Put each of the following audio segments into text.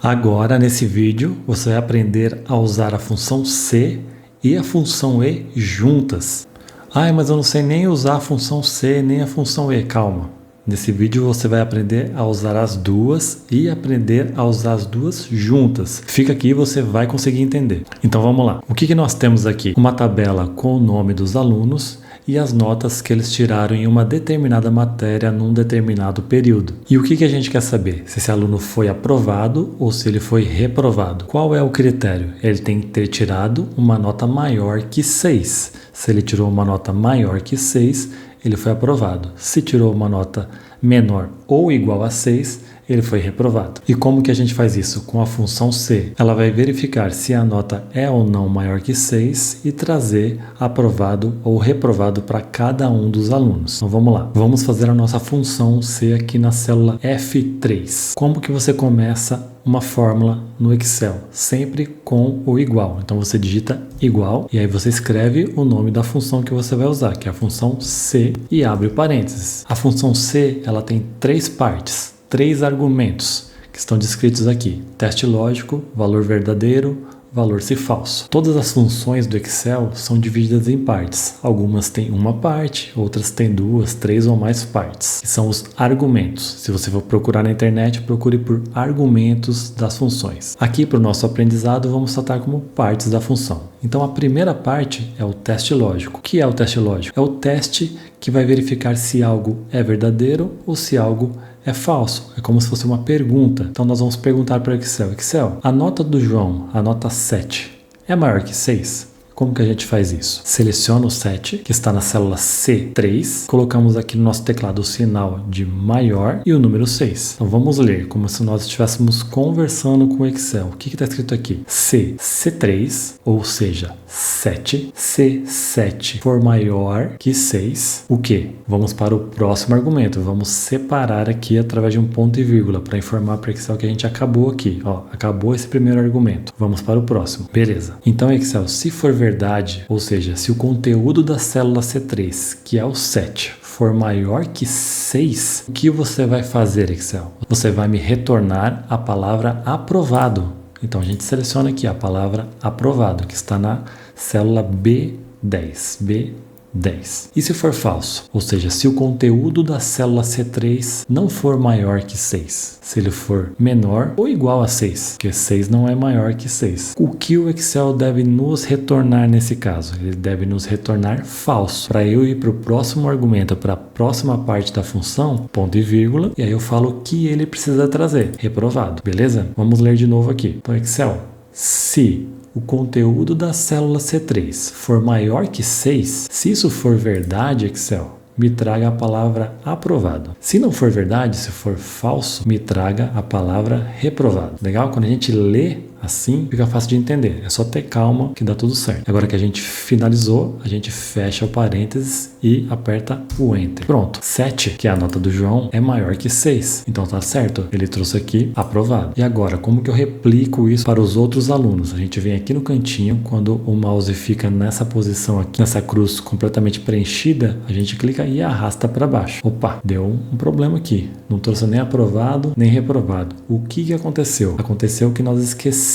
Agora, nesse vídeo, você vai aprender a usar a função C e a função E juntas. Mas eu não sei nem usar a função C nem a função E. Calma. Nesse vídeo você vai aprender a usar as duas e aprender a usar as duas juntas. Fica aqui e você vai conseguir entender. Então vamos lá. O que nós temos aqui? Uma tabela com o nome dos alunos e as notas que eles tiraram em uma determinada matéria num determinado período. E o que a gente quer saber? Se esse aluno foi aprovado ou se ele foi reprovado. Qual é o critério? Ele tem que ter tirado uma nota maior que 6. Se ele tirou uma nota maior que 6, ele foi aprovado. Se tirou uma nota menor ou igual a 6, ele foi reprovado. E como que a gente faz isso? Com a função C. Ela vai verificar se a nota é ou não maior que 6 e trazer aprovado ou reprovado para cada um dos alunos. Então vamos lá. Vamos fazer a nossa função C aqui na célula F3. Como que você começa uma fórmula no Excel? Sempre com o igual. Então você digita igual e aí você escreve o nome da função que você vai usar, que é a função C, e abre parênteses. A função C, ela tem 3 partes. 3 argumentos que estão descritos aqui: teste lógico, valor verdadeiro, valor se falso. Todas as funções do Excel são divididas em partes. Algumas têm uma parte, outras têm 2, 3 ou mais partes, que são os argumentos. Se você for procurar na internet, procure por argumentos das funções. Aqui, para o nosso aprendizado, vamos tratar como partes da função. Então, a primeira parte é o teste lógico. O que é o teste lógico? É o teste que vai verificar se algo é verdadeiro ou se algo é falso. É como se fosse uma pergunta. Então nós vamos perguntar para o Excel. Excel, a nota do João, a nota 7, é maior que 6? Como que a gente faz isso? Seleciona o 7, que está na célula C3. Colocamos aqui no nosso teclado o sinal de maior e o número 6. Então vamos ler como se nós estivéssemos conversando com o Excel. O que está escrito aqui? Se C3, ou seja, 7, se 7 for maior que 6, o quê? Vamos para o próximo argumento. Vamos separar aqui através de um ponto e vírgula para informar para o Excel que a gente acabou aqui. Acabou esse primeiro argumento. Vamos para o próximo. Beleza. Então, Excel, se for verdade, ou seja, se o conteúdo da célula C3, que é o 7, for maior que 6, o que você vai fazer, Excel? Você vai me retornar a palavra aprovado. Então a gente seleciona aqui a palavra aprovado, que está na célula B10. E se for falso? Ou seja, se o conteúdo da célula C3 não for maior que 6, se ele for menor ou igual a 6, porque 6 não é maior que 6. O que o Excel deve nos retornar nesse caso? Ele deve nos retornar falso. Para eu ir para o próximo argumento, para a próxima parte da função, ponto e vírgula, e aí eu falo o que ele precisa trazer. Reprovado. Beleza? Vamos ler de novo aqui. Então, Excel, se o conteúdo da célula C3 for maior que 6, se isso for verdade, Excel, me traga a palavra aprovado. Se não for verdade, se for falso, me traga a palavra reprovado. Legal? Quando a gente lê assim, fica fácil de entender. É só ter calma que dá tudo certo. Agora que a gente finalizou, a gente fecha o parênteses e aperta o Enter. Pronto. 7, que é a nota do João, é maior que 6. Então tá certo. Ele trouxe aqui aprovado. E agora, como que eu replico isso para os outros alunos? A gente vem aqui no cantinho, quando o mouse fica nessa posição aqui, nessa cruz completamente preenchida, a gente clica e arrasta para baixo. Opa, deu um problema aqui. Não trouxe nem aprovado, nem reprovado. O que aconteceu? Aconteceu que nós esquecemos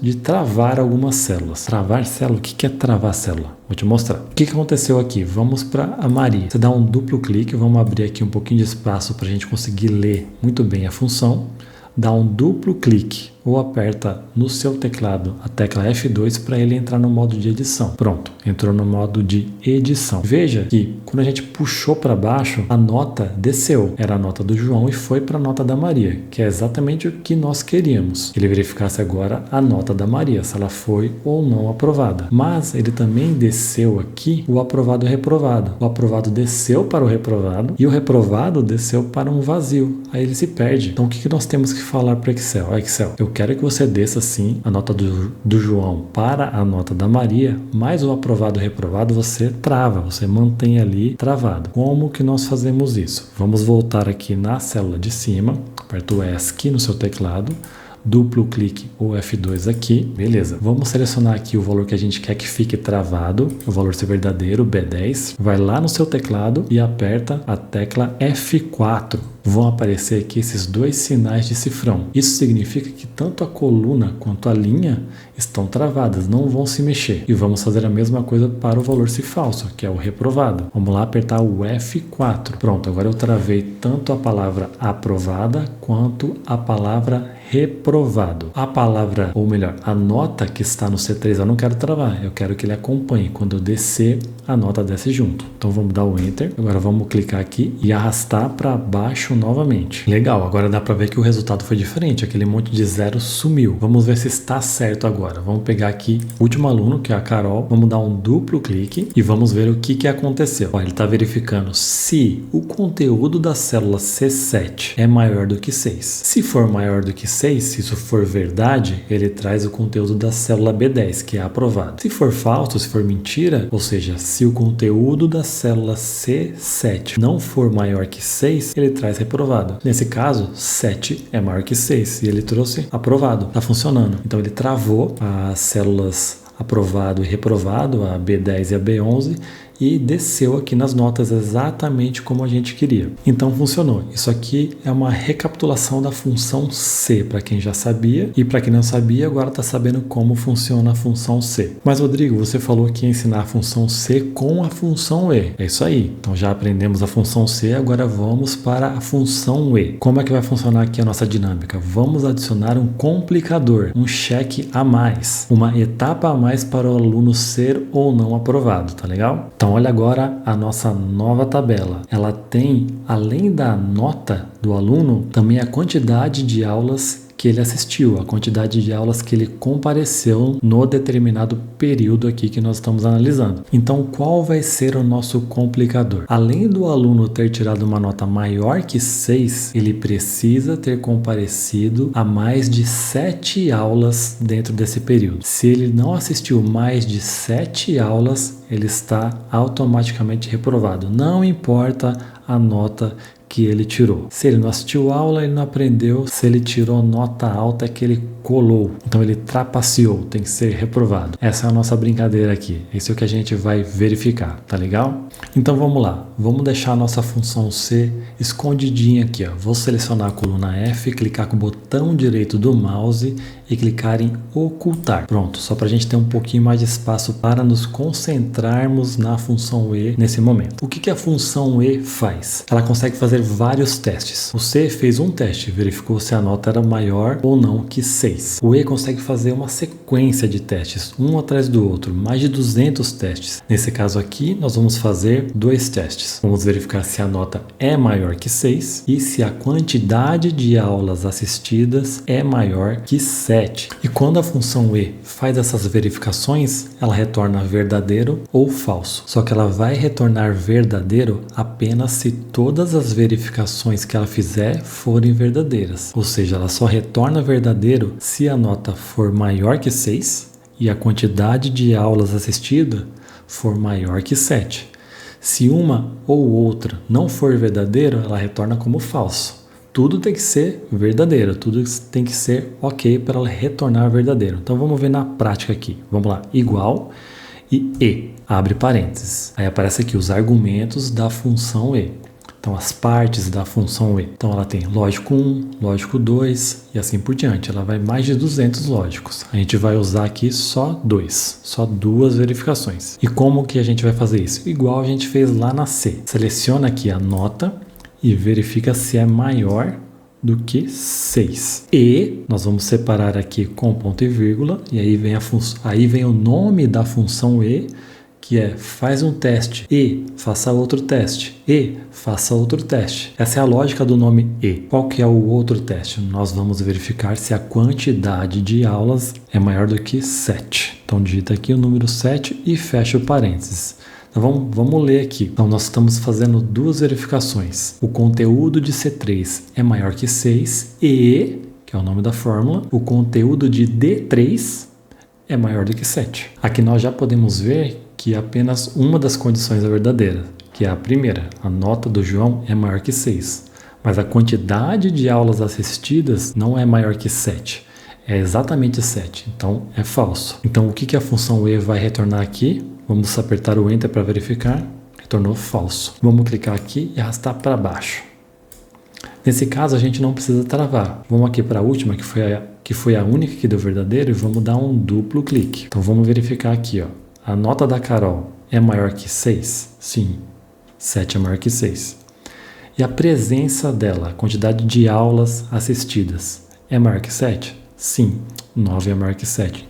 de travar algumas células. Travar célula? O que é travar célula? Vou te mostrar. O que aconteceu aqui? Vamos para a Maria. Você dá um duplo clique, vamos abrir aqui um pouquinho de espaço para a gente conseguir ler muito bem a função. Dá um duplo clique ou aperta no seu teclado a tecla F2 para ele entrar no modo de edição. Pronto, entrou no modo de edição. Veja que quando a gente puxou para baixo, a nota desceu. Era a nota do João e foi para a nota da Maria, que é exatamente o que nós queríamos. Ele verificasse agora a nota da Maria, se ela foi ou não aprovada. Mas ele também desceu aqui o aprovado e o reprovado. O aprovado desceu para o reprovado e o reprovado desceu para um vazio. Aí ele se perde. Então o que nós temos que falar para o Excel? Excel, eu quero que você desça sim a nota do João para a nota da Maria, mas o aprovado e reprovado você trava, você mantém ali travado. Como que nós fazemos isso? Vamos voltar aqui na célula de cima, aperta o ESC no seu teclado, duplo clique ou F2 aqui, beleza. Vamos selecionar aqui o valor que a gente quer que fique travado, o valor ser verdadeiro, B10, vai lá no seu teclado e aperta a tecla F4. vão aparecer aqui esses dois sinais de cifrão. Isso significa que tanto a coluna quanto a linha estão travadas, não vão se mexer. E vamos fazer a mesma coisa para o valor se falso, que é o reprovado. Vamos lá apertar o F4. Pronto, agora eu travei tanto a palavra aprovada quanto a palavra reprovado. A palavra, ou melhor, a nota que está no C3 eu não quero travar, eu quero que ele acompanhe. Quando eu descer, a nota desce junto. Então vamos dar o Enter. Agora vamos clicar aqui e arrastar para baixo novamente. Legal, agora dá para ver que o resultado foi diferente. Aquele monte de zero sumiu. Vamos ver se está certo agora. Vamos pegar aqui o último aluno, que é a Carol. Vamos dar um duplo clique e vamos ver o que aconteceu. Ó, ele está verificando se o conteúdo da célula C7 é maior do que 6. Se for maior do que 6, se isso for verdade, ele traz o conteúdo da célula B10, que é aprovado. Se for falso, se for mentira, ou seja, se o conteúdo da célula C7 não for maior que 6, ele traz reprovado. Nesse caso, 7 é maior que 6 e ele trouxe aprovado. Está funcionando. Então ele travou as células aprovado e reprovado, a B10 e a B11, e desceu aqui nas notas exatamente como a gente queria. Então funcionou. Isso aqui é uma recapitulação da função C, para quem já sabia, e para quem não sabia, agora está sabendo como funciona a função C. Mas Rodrigo, você falou que ia ensinar a função C com a função E. É isso aí. Então já aprendemos a função C, agora vamos para a função E. Como é que vai funcionar aqui a nossa dinâmica? Vamos adicionar um complicador, um cheque a mais, uma etapa a mais para o aluno ser ou não aprovado, tá legal? Então olha agora a nossa nova tabela. Ela tem, além da nota do aluno, também a quantidade de aulas que ele assistiu, a quantidade de aulas que ele compareceu no determinado período aqui que nós estamos analisando. Então, qual vai ser o nosso complicador? Além do aluno ter tirado uma nota maior que 6, ele precisa ter comparecido a mais de 7 aulas dentro desse período. Se ele não assistiu mais de 7 aulas, ele está automaticamente reprovado. Não importa a nota que ele tirou. Se ele não assistiu aula, ele não aprendeu. Se ele tirou nota alta, é que ele colou. Então ele trapaceou, tem que ser reprovado. Essa é a nossa brincadeira aqui. Isso é o que a gente vai verificar, tá legal? Então vamos lá. Vamos deixar a nossa função C escondidinha aqui, ó. Vou selecionar a coluna F, clicar com o botão direito do mouse e clicar em ocultar. Pronto, só para a gente ter um pouquinho mais de espaço para nos concentrarmos na função E nesse momento. O que a função E faz? Ela consegue fazer vários testes. O C fez um teste, verificou se a nota era maior ou não que 6. O E consegue fazer uma sequência de testes, um atrás do outro, mais de 200 testes. Nesse caso aqui, nós vamos fazer 2 testes. Vamos verificar se a nota é maior que 6 e se a quantidade de aulas assistidas é maior que 7. E quando a função E faz essas verificações, ela retorna verdadeiro ou falso. Só que ela vai retornar verdadeiro apenas se todas as verificações que ela fizer forem verdadeiras. Ou seja, ela só retorna verdadeiro se a nota for maior que 6 e a quantidade de aulas assistidas for maior que 7. Se uma ou outra não for verdadeiro, ela retorna como falso. Tudo tem que ser verdadeiro, tudo tem que ser ok para ela retornar verdadeiro. Então vamos ver na prática aqui. Vamos lá, igual e, abre parênteses. Aí aparece aqui os argumentos da função E. Então as partes da função E. Então ela tem lógico 1, lógico 2 e assim por diante. Ela vai mais de 200 lógicos. A gente vai usar aqui só 2, só 2 verificações. E como que a gente vai fazer isso? Igual a gente fez lá na C. Seleciona aqui a nota e verifica se é maior do que 6. E nós vamos separar aqui com ponto e vírgula, e aí vem o nome da função E, que é faz um teste e faça outro teste e faça outro teste. Essa é a lógica do nome E. Qual que é o outro teste? Nós vamos verificar se a quantidade de aulas é maior do que 7. Então digita aqui o número 7 e fecha o parênteses. Então vamos ler aqui. Então nós estamos fazendo 2 verificações. O conteúdo de C3 é maior que 6 e, que é o nome da fórmula, o conteúdo de D3 é maior do que 7. Aqui nós já podemos ver que apenas uma das condições é verdadeira, que é a primeira. A nota do João é maior que 6. Mas a quantidade de aulas assistidas não é maior que 7. É exatamente 7. Então é falso. Então o que a função E vai retornar aqui? Vamos apertar o Enter para verificar. Retornou falso. Vamos clicar aqui e arrastar para baixo. Nesse caso, a gente não precisa travar. Vamos aqui para a última, que foi a única que deu verdadeiro, e vamos dar um duplo clique. Então vamos verificar aqui, ó. A nota da Carol é maior que 6? Sim, 7 é maior que 6. E a presença dela, a quantidade de aulas assistidas, é maior que 7? Sim, 9 é maior que 7.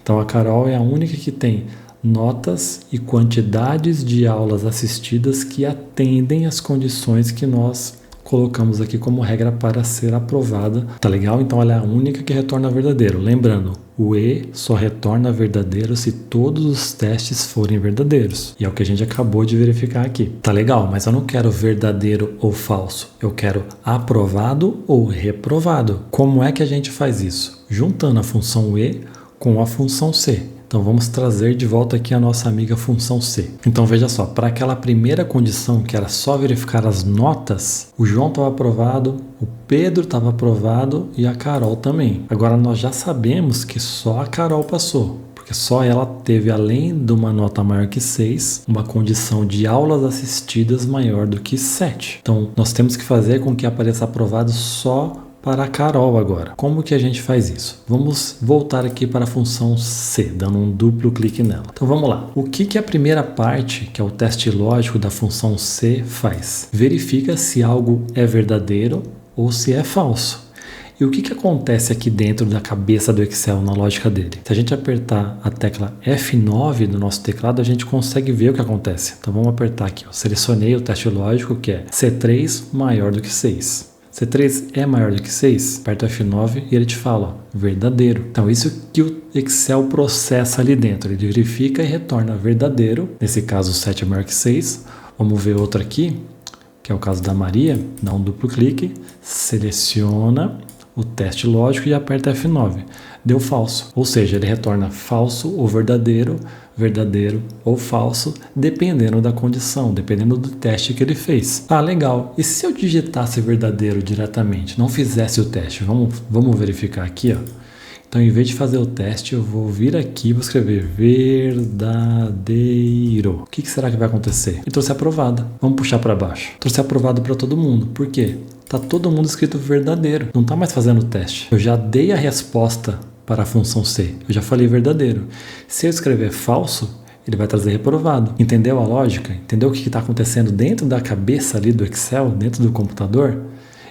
Então a Carol é a única que tem notas e quantidades de aulas assistidas que atendem às condições que nós colocamos aqui como regra para ser aprovada. Tá legal? Então ela é a única que retorna verdadeiro. Lembrando, o E só retorna verdadeiro se todos os testes forem verdadeiros. E é o que a gente acabou de verificar aqui. Tá legal, mas eu não quero verdadeiro ou falso. Eu quero aprovado ou reprovado. Como é que a gente faz isso? Juntando a função E com a função C. Então vamos trazer de volta aqui a nossa amiga função C. Então veja só, para aquela primeira condição que era só verificar as notas, o João estava aprovado, o Pedro estava aprovado e a Carol também. Agora nós já sabemos que só a Carol passou, porque só ela teve, além de uma nota maior que 6, uma condição de aulas assistidas maior do que 7. Então nós temos que fazer com que apareça aprovado só para a Carol agora. Como que a gente faz isso? Vamos voltar aqui para a função C, dando um duplo clique nela. Então vamos lá. O que a primeira parte, que é o teste lógico da função C, faz? Verifica se algo é verdadeiro ou se é falso. E o que acontece aqui dentro da cabeça do Excel, na lógica dele? Se a gente apertar a tecla F9 do nosso teclado, a gente consegue ver o que acontece. Então vamos apertar aqui. Selecionei o teste lógico, que é C3 maior do que 6. C3 é maior do que 6? Aperta o F9 e ele te fala, ó, verdadeiro. Então isso que o Excel processa ali dentro. Ele verifica e retorna verdadeiro. Nesse caso, 7 é maior que 6. Vamos ver outro aqui, que é o caso da Maria. Dá um duplo clique, seleciona o teste lógico e aperta F9. Deu falso. Ou seja, ele retorna falso ou verdadeiro ou falso, dependendo da condição, dependendo do teste que ele fez. Ah, legal. E se eu digitasse verdadeiro diretamente, não fizesse o teste? Vamos verificar aqui, ó. Então, em vez de fazer o teste, eu vou vir aqui e vou escrever verdadeiro. O que será que vai acontecer? E trouxe aprovado. Vamos puxar para baixo. Trouxe aprovado para todo mundo. Por quê? Tá todo mundo escrito verdadeiro. Não tá mais fazendo o teste. Eu já dei a resposta para a função C. Eu já falei verdadeiro. Se eu escrever falso, ele vai trazer reprovado. Entendeu a lógica? Entendeu o que está acontecendo dentro da cabeça ali do Excel, dentro do computador?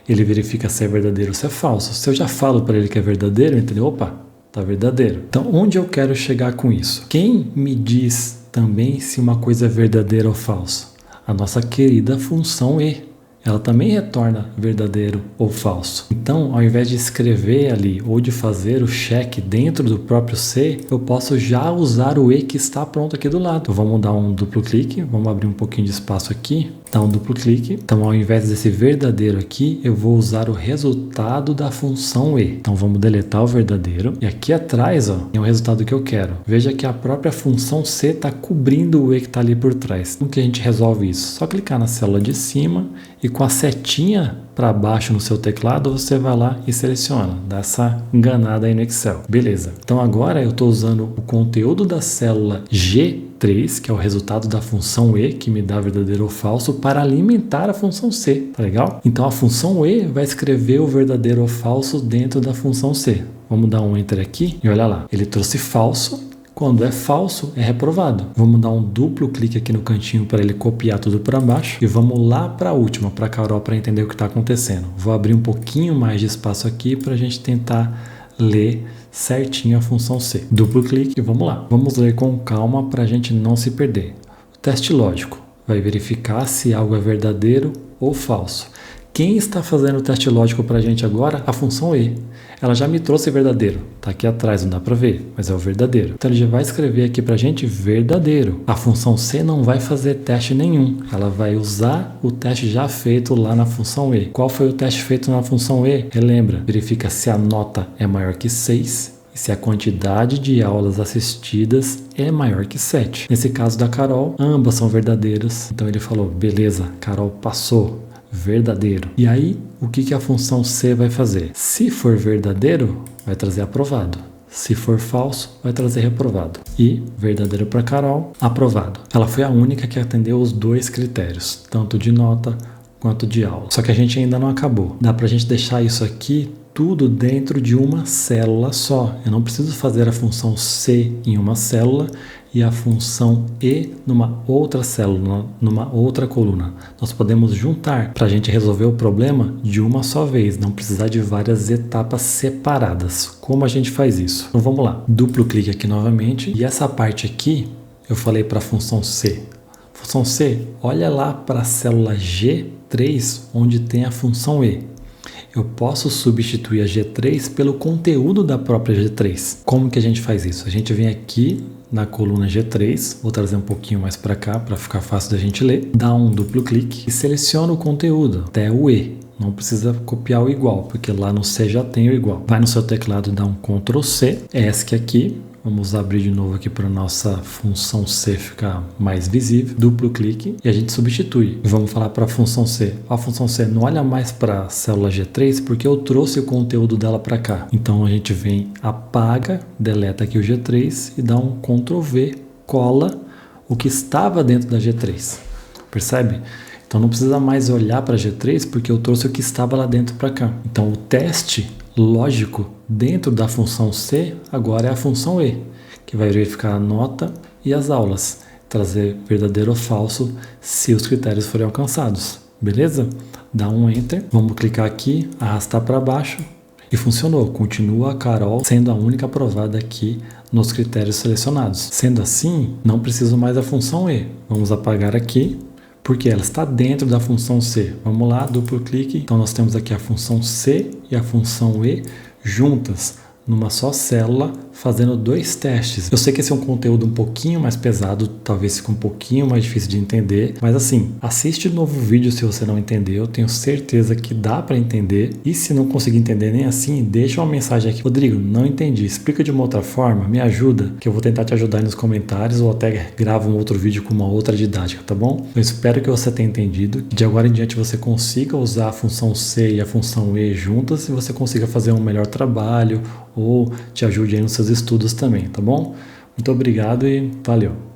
Ele verifica se é verdadeiro ou se é falso. Se eu já falo para ele que é verdadeiro, entendeu? Opa, tá verdadeiro. Então, onde eu quero chegar com isso? Quem me diz também se uma coisa é verdadeira ou falsa? A nossa querida função E. Ela também retorna verdadeiro ou falso. Então, ao invés de escrever ali ou de fazer o check dentro do próprio C, eu posso já usar o E que está pronto aqui do lado. Então, vamos dar um duplo clique, vamos abrir um pouquinho de espaço aqui, dar um duplo clique. Então, ao invés desse verdadeiro aqui, eu vou usar o resultado da função E. Então, vamos deletar o verdadeiro. E aqui atrás, ó, tem o resultado que eu quero. Veja que a própria função C está cobrindo o E que está ali por trás. Como que a gente resolve isso? Só clicar na célula de cima e com a setinha para baixo no seu teclado, você vai lá e seleciona. Dá essa enganada aí no Excel. Beleza. Então agora eu estou usando o conteúdo da célula G3, que é o resultado da função E, que me dá verdadeiro ou falso, para alimentar a função C. Tá legal? Então a função E vai escrever o verdadeiro ou falso dentro da função C. Vamos dar um Enter aqui e olha lá. Ele trouxe falso. Quando é falso, é reprovado. Vamos dar um duplo clique aqui no cantinho para ele copiar tudo para baixo. E vamos lá para a última, para a Carol, para entender o que está acontecendo. Vou abrir um pouquinho mais de espaço aqui para a gente tentar ler certinho a função C. Duplo clique e vamos lá. Vamos ler com calma para a gente não se perder. O teste lógico vai verificar se algo é verdadeiro ou falso. Quem está fazendo o teste lógico para a gente agora? A função E. Ela já me trouxe verdadeiro. Está aqui atrás, não dá para ver, mas é o verdadeiro. Então ele já vai escrever aqui para a gente verdadeiro. A função C não vai fazer teste nenhum. Ela vai usar o teste já feito lá na função E. Qual foi o teste feito na função E? Relembra, verifica se a nota é maior que 6 e se a quantidade de aulas assistidas é maior que 7. Nesse caso da Carol, ambas são verdadeiras. Então ele falou, beleza, Carol passou. Verdadeiro. E aí, o que a função C vai fazer? Se for verdadeiro, vai trazer aprovado. Se for falso, vai trazer reprovado. E verdadeiro para Carol, aprovado. Ela foi a única que atendeu os dois critérios, tanto de nota quanto de aula. Só que a gente ainda não acabou. Dá para a gente deixar isso aqui tudo dentro de uma célula só. Eu não preciso fazer a função C em uma célula e a função E numa outra célula, numa outra coluna. Nós podemos juntar para a gente resolver o problema de uma só vez, não precisar de várias etapas separadas. Como a gente faz isso? Então vamos lá. Duplo clique aqui novamente e essa parte aqui eu falei para a função C. Função C, olha lá para a célula G3 onde tem a função E. Eu posso substituir a G3 pelo conteúdo da própria G3. Como que a gente faz isso? A gente vem aqui na coluna G3, vou trazer um pouquinho mais para cá para ficar fácil da gente ler, dá um duplo clique e seleciona o conteúdo até o E. Não precisa copiar o igual, porque lá no C já tem o igual. Vai no seu teclado e dá um Ctrl C, ESC aqui. Vamos abrir de novo aqui para a nossa função C ficar mais visível. Duplo clique e a gente substitui. Vamos falar para a função C. A função C não olha mais para a célula G3 porque eu trouxe o conteúdo dela para cá. Então a gente vem, apaga, deleta aqui o G3 e dá um Ctrl V, cola o que estava dentro da G3. Percebe? Então não precisa mais olhar para a G3 porque eu trouxe o que estava lá dentro para cá. Então o teste lógico dentro da função C agora é a função E, que vai verificar a nota e as aulas, trazer verdadeiro ou falso se os critérios forem alcançados. Beleza? Dá um Enter, vamos clicar aqui, arrastar para baixo e funcionou. Continua a Carol sendo a única aprovada aqui nos critérios selecionados. Sendo assim, não preciso mais da função E. Vamos apagar aqui, porque ela está dentro da função C. Vamos lá, duplo clique. Então nós temos aqui a função C e a função E juntas numa só célula, fazendo dois testes. Eu sei que esse é um conteúdo um pouquinho mais pesado, talvez fique um pouquinho mais difícil de entender, mas assim, assiste de novo o vídeo se você não entendeu, tenho certeza que dá para entender, e se não conseguir entender nem assim, deixa uma mensagem aqui. Rodrigo, não entendi, explica de uma outra forma, me ajuda, que eu vou tentar te ajudar aí nos comentários, ou até gravo um outro vídeo com uma outra didática, tá bom? Eu espero que você tenha entendido, que de agora em diante você consiga usar a função C e a função E juntas, e você consiga fazer um melhor trabalho, ou te ajude aí nos seus estudos também, tá bom? Muito obrigado e valeu!